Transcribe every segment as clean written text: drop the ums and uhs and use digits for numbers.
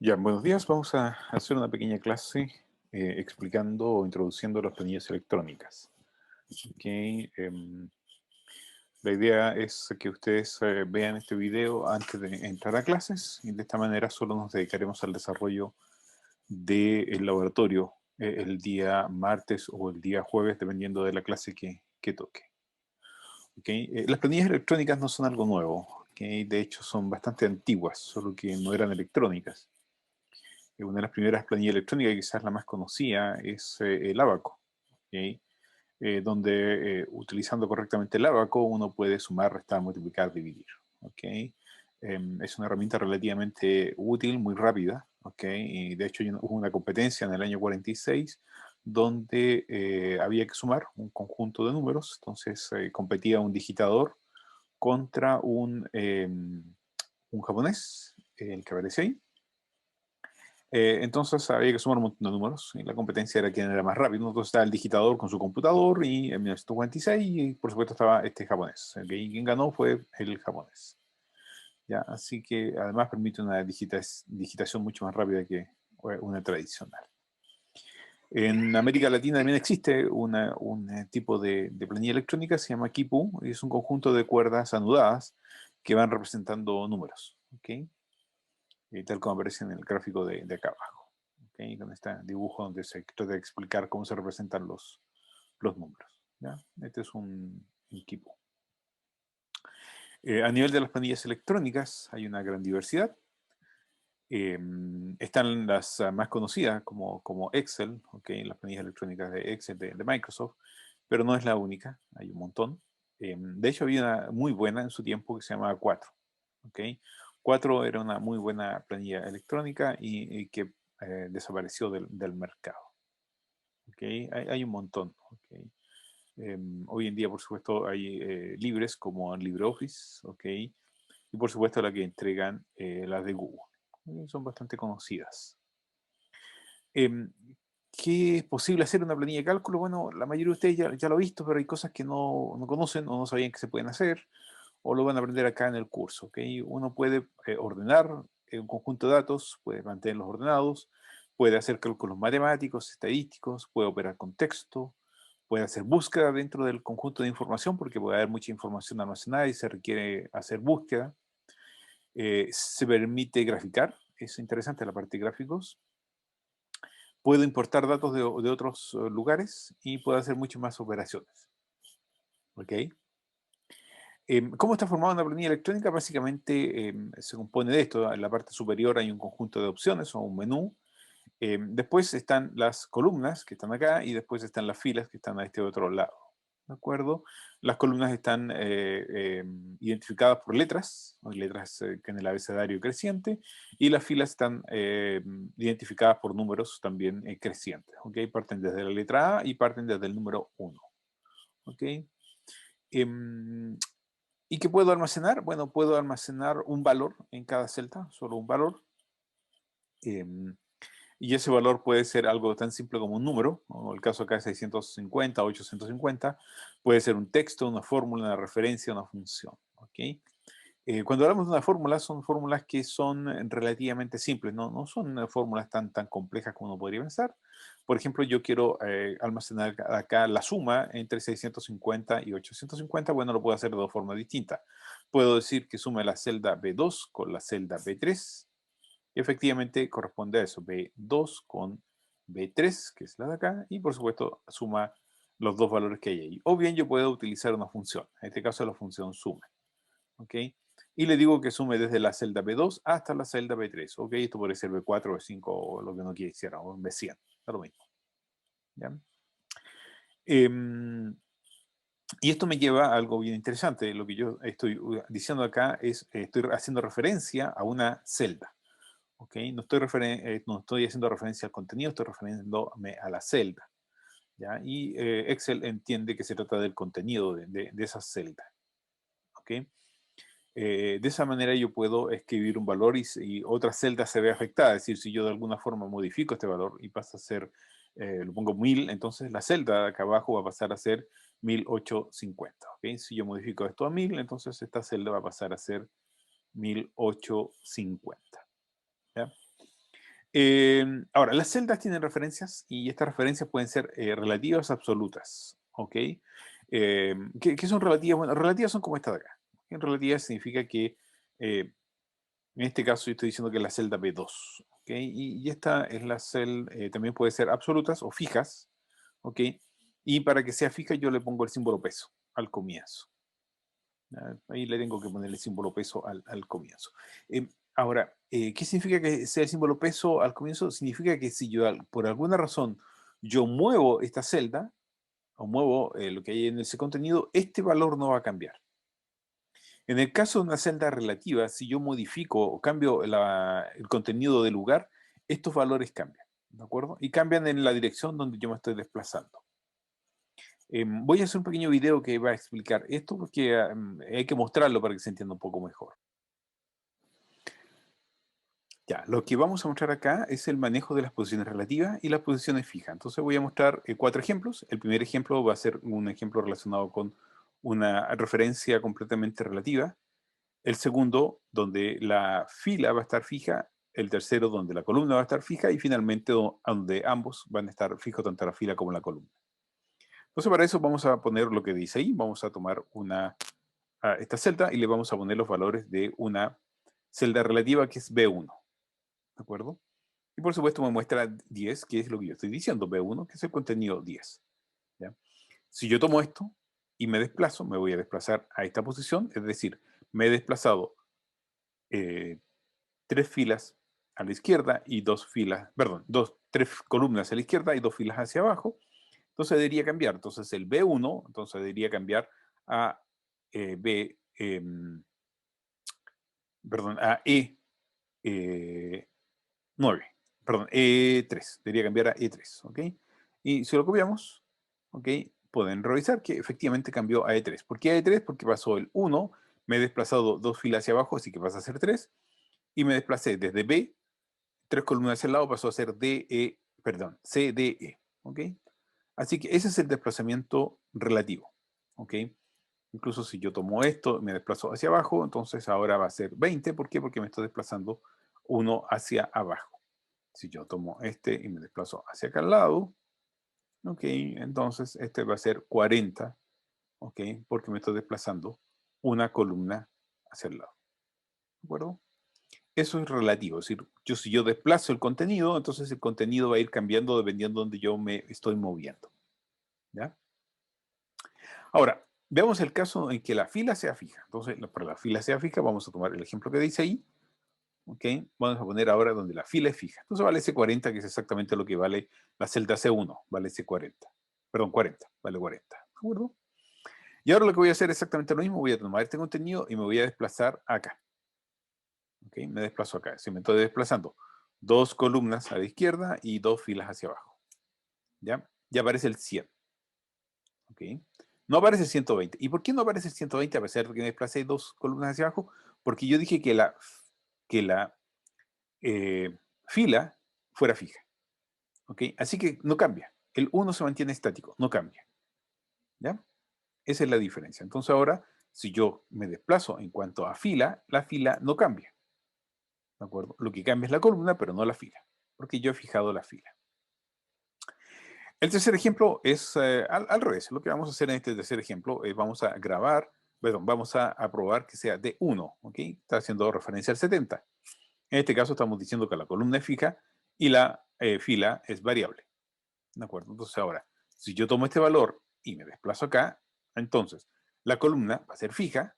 Ya, buenos días. Vamos a hacer una pequeña clase explicando o introduciendo las planillas electrónicas. Ok, la idea es que ustedes vean este video antes de entrar a clases y de esta manera solo nos dedicaremos al desarrollo del laboratorio el día martes o el día jueves, dependiendo de la clase que toque. Ok, las planillas electrónicas no son algo nuevo. Ok, de hecho, son bastante antiguas, solo que no eran electrónicas. Una de las primeras planillas electrónicas, quizás la más conocida, es el Abaco, ¿ok? Donde utilizando correctamente el Abaco uno puede sumar, restar, multiplicar, dividir. ¿Ok? Es una herramienta relativamente útil, muy rápida. ¿Ok? Y de hecho hubo una competencia en el año 46 donde había que sumar un conjunto de números. Entonces competía un digitador contra un japonés, el que aparece ahí. Entonces había que sumar un montón de números y la competencia era quién era más rápido. Entonces estaba el digitador con su computador y en 1946 y por supuesto estaba este japonés. ¿Okay? Y quien ganó fue el japonés. ¿Ya? Así que además permite una digitación mucho más rápida que una tradicional. En América Latina también existe un tipo de planilla electrónica, se llama Kipu, y es un conjunto de cuerdas anudadas que van representando números. ¿Okay? Tal como aparece en el gráfico de acá abajo. ¿Okay? Con este dibujo donde se trata de explicar cómo se representan los números. ¿Ya? Este es un equipo. A nivel de las planillas electrónicas hay una gran diversidad. Están las más conocidas como Excel, ¿okay? Las planillas electrónicas de Excel de Microsoft, pero no es la única, hay un montón. De hecho, había una muy buena en su tiempo que se llamaba 4. ¿Okay? 4 era una muy buena planilla electrónica y que desapareció del mercado. ¿Okay? Hay un montón. ¿Okay? Hoy en día, por supuesto, hay libres como LibreOffice, ¿okay? Y por supuesto la que entregan las de Google. Son bastante conocidas. Em, ¿Qué es posible hacer una planilla de cálculo? Bueno, la mayoría de ustedes ya lo ha visto, pero hay cosas que no conocen o no sabían que se pueden hacer, o lo van a aprender acá en el curso. ¿Okay? Uno puede ordenar un conjunto de datos, puede mantenerlos ordenados, puede hacer cálculos matemáticos, estadísticos, puede operar con texto, puede hacer búsqueda dentro del conjunto de información, porque puede haber mucha información almacenada y se requiere hacer búsqueda. Se permite graficar, es interesante la parte de gráficos. Puedo importar datos de otros lugares y puedo hacer muchas más operaciones. ¿Ok? ¿Cómo está formada una planilla electrónica? Básicamente se compone de esto. En la parte superior hay un conjunto de opciones o un menú. Después están las columnas que están acá y después están las filas que están a este otro lado. ¿De acuerdo? Las columnas están identificadas por letras, o letras que en el abecedario creciente, y las filas están identificadas por números también crecientes. ¿Okay? Parten desde la letra A y parten desde el número 1. ¿Okay? ¿Y qué puedo almacenar? Bueno, puedo almacenar un valor en cada celda, solo un valor. Y ese valor puede ser algo tan simple como un número, o el caso acá es 650, 850, puede ser un texto, una fórmula, una referencia, una función. ¿Okay? Cuando hablamos de una fórmula, son fórmulas que son relativamente simples, no son fórmulas tan complejas como uno podría pensar. Por ejemplo, yo quiero almacenar acá la suma entre 650 y 850, bueno, lo puedo hacer de dos formas distintas. Puedo decir que sume la celda B2 con la celda B3, y efectivamente corresponde a eso, B2 con B3, que es la de acá, y por supuesto suma los dos valores que hay ahí. O bien yo puedo utilizar una función, en este caso la función suma. ¿Ok? Y le digo que sume desde la celda B2 hasta la celda B3. ¿Ok? Esto puede ser B4, B5 o lo que no quisiera, o B100, da lo mismo. ¿Ya? Y esto me lleva a algo bien interesante. Lo que yo estoy diciendo acá es, estoy haciendo referencia a una celda. ¿Okay? No estoy haciendo referencia al contenido, estoy refiriéndome a la celda. ¿Ya? Y Excel entiende que se trata del contenido de esa celda. ¿Okay? De esa manera yo puedo escribir un valor y otra celda se ve afectada. Es decir, si yo de alguna forma modifico este valor y pasa a ser, lo pongo 1000, entonces la celda de acá abajo va a pasar a ser 1850. ¿Okay? Si yo modifico esto a 1000, entonces esta celda va a pasar a ser 1850. ¿Ya? Ahora, las celdas tienen referencias y estas referencias pueden ser relativas o absolutas. ¿Ok? ¿Qué son relativas? Bueno, relativas son como esta de acá. En relativas significa que en este caso yo estoy diciendo que es la celda B2. ¿Ok? Y esta es la celda, también puede ser absolutas o fijas. ¿Ok? Y para que sea fija yo le pongo el símbolo peso al comienzo. Ahí le tengo que poner el símbolo peso al comienzo. Ahora, ¿qué significa que sea el símbolo peso al comienzo? Significa que si yo por alguna razón yo muevo esta celda o muevo lo que hay en ese contenido, este valor no va a cambiar. En el caso de una celda relativa, si yo modifico o cambio el contenido del lugar, estos valores cambian, ¿de acuerdo? Y cambian en la dirección donde yo me estoy desplazando. Voy a hacer un pequeño video que va a explicar esto porque hay que mostrarlo para que se entienda un poco mejor. Ya, lo que vamos a mostrar acá es el manejo de las posiciones relativas y las posiciones fijas. Entonces voy a mostrar 4 ejemplos. El primer ejemplo va a ser un ejemplo relacionado con una referencia completamente relativa. El segundo, donde la fila va a estar fija. El tercero, donde la columna va a estar fija. Y finalmente, donde ambos van a estar fijos, tanto la fila como la columna. Entonces para eso vamos a poner lo que dice ahí. Vamos a tomar esta celda y le vamos a poner los valores de una celda relativa que es B1. ¿De acuerdo? Y por supuesto me muestra 10, que es lo que yo estoy diciendo, B1, que es el contenido 10. ¿Ya? Si yo tomo esto y me desplazo, me voy a desplazar a esta posición, es decir, me he desplazado 3 filas a la izquierda y 2 filas, perdón, 3 columnas a la izquierda y 2 filas hacia abajo. Entonces debería cambiar. Entonces el B1, entonces debería cambiar a perdón, a E9, perdón, E3, debería cambiar a E3, ¿ok? Y si lo copiamos, ¿ok? Pueden revisar que efectivamente cambió a E3. ¿Por qué a E3? Porque pasó el 1, me he desplazado 2 filas hacia abajo, así que pasa a ser 3, y me desplacé desde B, 3 columnas hacia el lado, pasó a ser DE, perdón, CDE, ¿ok? Así que ese es el desplazamiento relativo, ¿ok? Incluso si yo tomo esto, me desplazo hacia abajo, entonces ahora va a ser 20. ¿Por qué? Porque me estoy desplazando 1 hacia abajo. Si yo tomo este y me desplazo hacia acá al lado, ok, entonces este va a ser 40, ok, porque me estoy desplazando una columna hacia el lado. ¿De acuerdo? Eso es relativo, es decir, si yo desplazo el contenido, entonces el contenido va a ir cambiando dependiendo de donde yo me estoy moviendo. ¿Ya? Ahora, veamos el caso en que la fila sea fija. Entonces, para la fila sea fija, vamos a tomar el ejemplo que dice ahí. ¿Ok? Vamos a poner ahora donde la fila es fija. Entonces vale C40, que es exactamente lo que vale la celda C1. Vale C40. Perdón, 40. Vale 40. ¿De acuerdo? Y ahora lo que voy a hacer es exactamente lo mismo. Voy a tomar este contenido y me voy a desplazar acá. ¿Ok? Me desplazo acá. Si me estoy desplazando 2 columnas a la izquierda y 2 filas hacia abajo. ¿Ya? Ya aparece el 100. ¿Ok? No aparece el 120. ¿Y por qué no aparece el 120 a pesar de que me desplacé 2 columnas hacia abajo? Porque yo dije que la fila fuera fija. ¿Ok? Así que no cambia. El 1 se mantiene estático, no cambia. ¿Ya? Esa es la diferencia. Entonces ahora, si yo me desplazo en cuanto a fila, la fila no cambia. ¿De acuerdo? Lo que cambia es la columna, pero no la fila, porque yo he fijado la fila. El tercer ejemplo es al revés. Lo que vamos a hacer en este tercer ejemplo es vamos a grabar, perdón, vamos a probar que sea de 1, ¿ok? Está haciendo referencia al 70. En este caso estamos diciendo que la columna es fija y la fila es variable. ¿De acuerdo? Entonces ahora, si yo tomo este valor y me desplazo acá, entonces la columna va a ser fija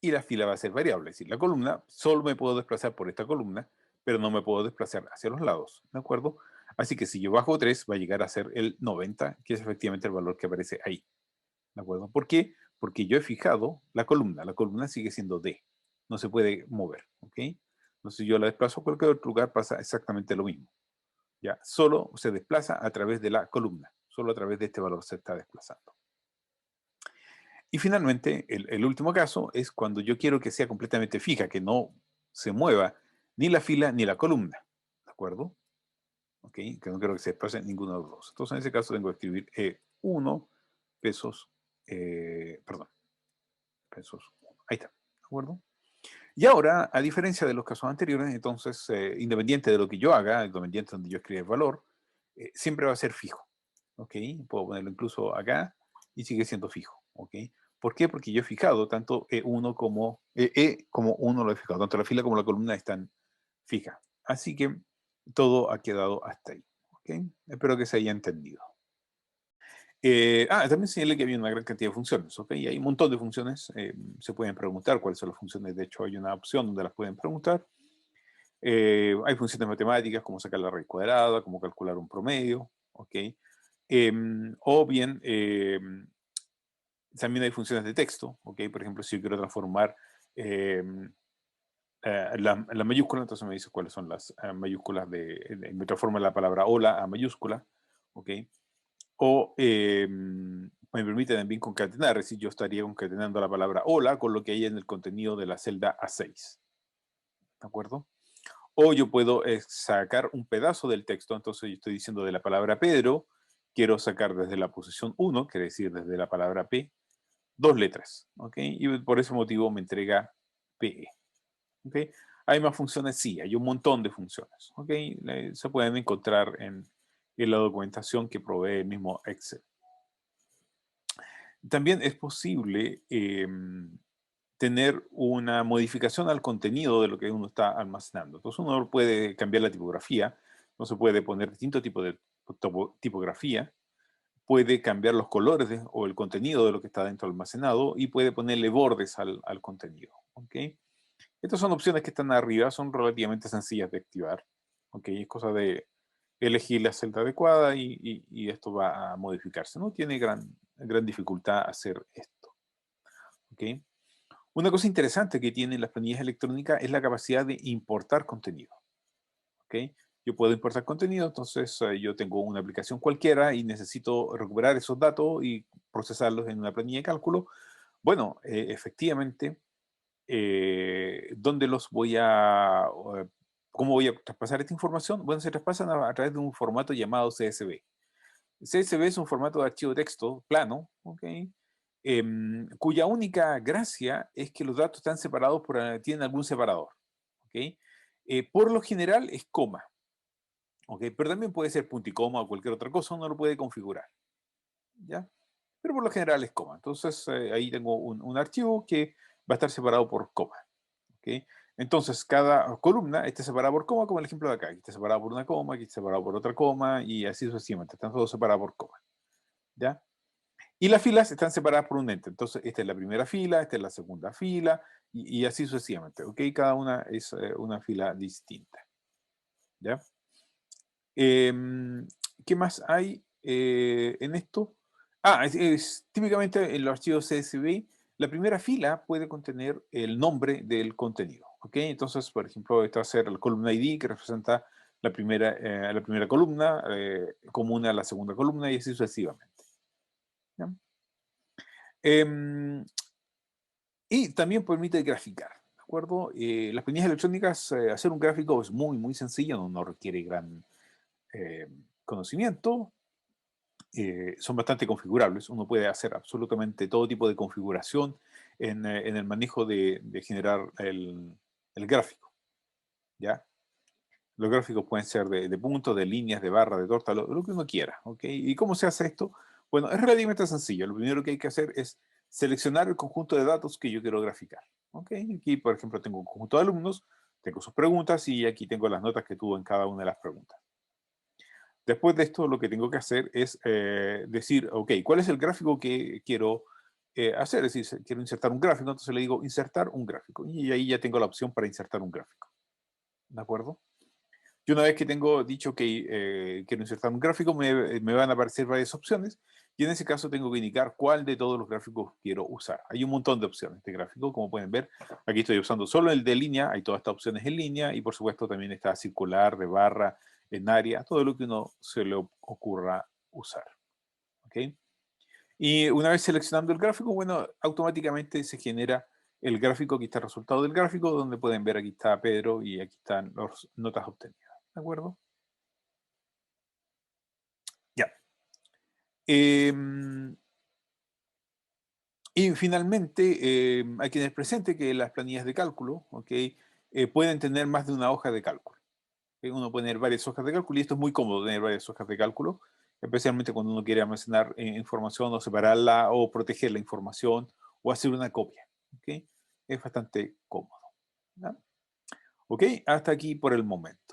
y la fila va a ser variable. Es decir, la columna, solo me puedo desplazar por esta columna, pero no me puedo desplazar hacia los lados. ¿De acuerdo? Así que si yo bajo 3, va a llegar a ser el 90, que es efectivamente el valor que aparece ahí. ¿De acuerdo? ¿Por qué? Porque yo he fijado la columna. La columna sigue siendo D. No se puede mover. ¿Ok? Entonces, si yo la desplazo a cualquier otro lugar, pasa exactamente lo mismo. ¿Ya? Solo se desplaza a través de la columna. Solo a través de este valor se está desplazando. Y finalmente, el último caso es cuando yo quiero que sea completamente fija, que no se mueva ni la fila ni la columna. ¿De acuerdo? ¿Ok? Que no quiero que se desplace ninguno de los dos. Entonces, en ese caso, tengo que escribir 1 pesos, perdón, pesos 1. Ahí está. ¿De acuerdo? Y ahora, a diferencia de los casos anteriores, entonces, independiente de lo que yo haga, independiente de donde yo escriba el valor, siempre va a ser fijo. ¿Ok? Puedo ponerlo incluso acá y sigue siendo fijo. ¿Ok? ¿Por qué? Porque yo he fijado tanto E1 como E como 1 lo he fijado. Tanto la fila como la columna están fijas. Así que todo ha quedado hasta ahí. ¿Ok? Espero que se haya entendido. También señalé que había una gran cantidad de funciones, ¿ok? Y hay un montón de funciones, se pueden preguntar cuáles son las funciones, de hecho hay una opción donde las pueden preguntar. Hay funciones matemáticas como sacar la raíz cuadrada, como calcular un promedio, ¿ok? O bien, también hay funciones de texto, ¿ok? Por ejemplo, si yo quiero transformar la mayúscula, entonces me dice cuáles son las mayúsculas me transforma la palabra hola a mayúscula, ¿ok? O me permite también concatenar, es decir, yo estaría concatenando la palabra hola con lo que hay en el contenido de la celda A6. ¿De acuerdo? O yo puedo sacar un pedazo del texto, entonces yo estoy diciendo de la palabra Pedro, quiero sacar desde la posición 1, quiere decir desde la palabra P, 2 letras, ¿ok? Y por ese motivo me entrega PE, ¿ok? ¿Hay más funciones? Sí, hay un montón de funciones, ¿ok? Se pueden encontrar en la documentación que provee el mismo Excel. También es posible tener una modificación al contenido de lo que uno está almacenando. Entonces uno puede cambiar la tipografía, no se puede poner distinto tipo de tipografía, puede cambiar los colores o el contenido de lo que está dentro almacenado y puede ponerle bordes al contenido. ¿Okay? Estas son opciones que están arriba, son relativamente sencillas de activar. ¿Okay? Es cosa de elegir la celda adecuada y esto va a modificarse. No tiene gran dificultad hacer esto. ¿Okay? Una cosa interesante que tienen las planillas electrónicas es la capacidad de importar contenido. ¿Okay? Yo puedo importar contenido, entonces yo tengo una aplicación cualquiera y necesito recuperar esos datos y procesarlos en una planilla de cálculo. Bueno, efectivamente, ¿dónde los voy cómo voy a traspasar esta información? Bueno, se traspasan a través de un formato llamado CSV. CSV es un formato de archivo de texto plano, ¿ok? Cuya única gracia es que los datos están separados tienen algún separador, ¿ok? Por lo general es coma, ¿ok? Pero también puede ser punto y coma o cualquier otra cosa, uno lo puede configurar, ¿ya? Pero por lo general es coma. Entonces ahí tengo un archivo que va a estar separado por coma, ¿ok? Entonces cada columna está separada por coma, como el ejemplo de acá. Aquí está separado por una coma, aquí está separado por otra coma y así sucesivamente. Están todos separados por coma, ¿ya? Y las filas están separadas por un ente. Entonces, esta es la primera fila, esta es la segunda fila, y así sucesivamente. ¿Ok? Cada una es una fila distinta. ¿Ya? ¿Qué más hay en esto? Típicamente en los archivos CSV, la primera fila puede contener el nombre del contenido. ¿Ok? Entonces, por ejemplo, esta va a ser la columna ID que representa la primera columna, común a la segunda columna y así sucesivamente. ¿Ya? Em, Y también permite graficar, ¿de acuerdo? Las planillas electrónicas, hacer un gráfico es muy sencillo, no requiere gran eh, conocimiento, son bastante configurables, uno puede hacer absolutamente todo tipo de configuración en el manejo de generar el gráfico, ¿ya? Los gráficos pueden ser de puntos, de líneas, de barra, de torta, lo que uno quiera, ¿ok? ¿Y cómo se hace esto? Bueno, es relativamente sencillo. Lo primero que hay que hacer es seleccionar el conjunto de datos que yo quiero graficar, ¿ok? Aquí, por ejemplo, tengo un conjunto de alumnos, tengo sus preguntas y aquí tengo las notas que tuvo en cada una de las preguntas. Después de esto, lo que tengo que hacer es decir, ok, ¿cuál es el gráfico que quiero hacer? Es decir, quiero insertar un gráfico, entonces le digo insertar un gráfico y ahí ya tengo la opción para insertar un gráfico, ¿de acuerdo? Y una vez que tengo dicho que quiero insertar un gráfico, me van a aparecer varias opciones y en ese caso tengo que indicar cuál de todos los gráficos quiero usar. Hay un montón de opciones de gráfico, como pueden ver. Aquí estoy usando solo el de línea, hay todas estas opciones en línea y por supuesto también está circular, de barra, en área, todo lo que uno se le ocurra usar. ¿Ok? Y una vez seleccionando el gráfico, bueno, automáticamente se genera el gráfico, aquí está el resultado del gráfico, donde pueden ver aquí está Pedro y aquí están las notas obtenidas. ¿De acuerdo? Ya. Em, Y finalmente, hay que tener presente que las planillas de cálculo, ¿ok? Pueden tener más de una hoja de cálculo. ¿Ok? Uno puede tener varias hojas de cálculo y esto es muy cómodo tener varias hojas de cálculo, especialmente cuando uno quiere almacenar información o separarla o proteger la información o hacer una copia. ¿Ok? Es bastante cómodo. ¿Ya? Ok, hasta aquí por el momento.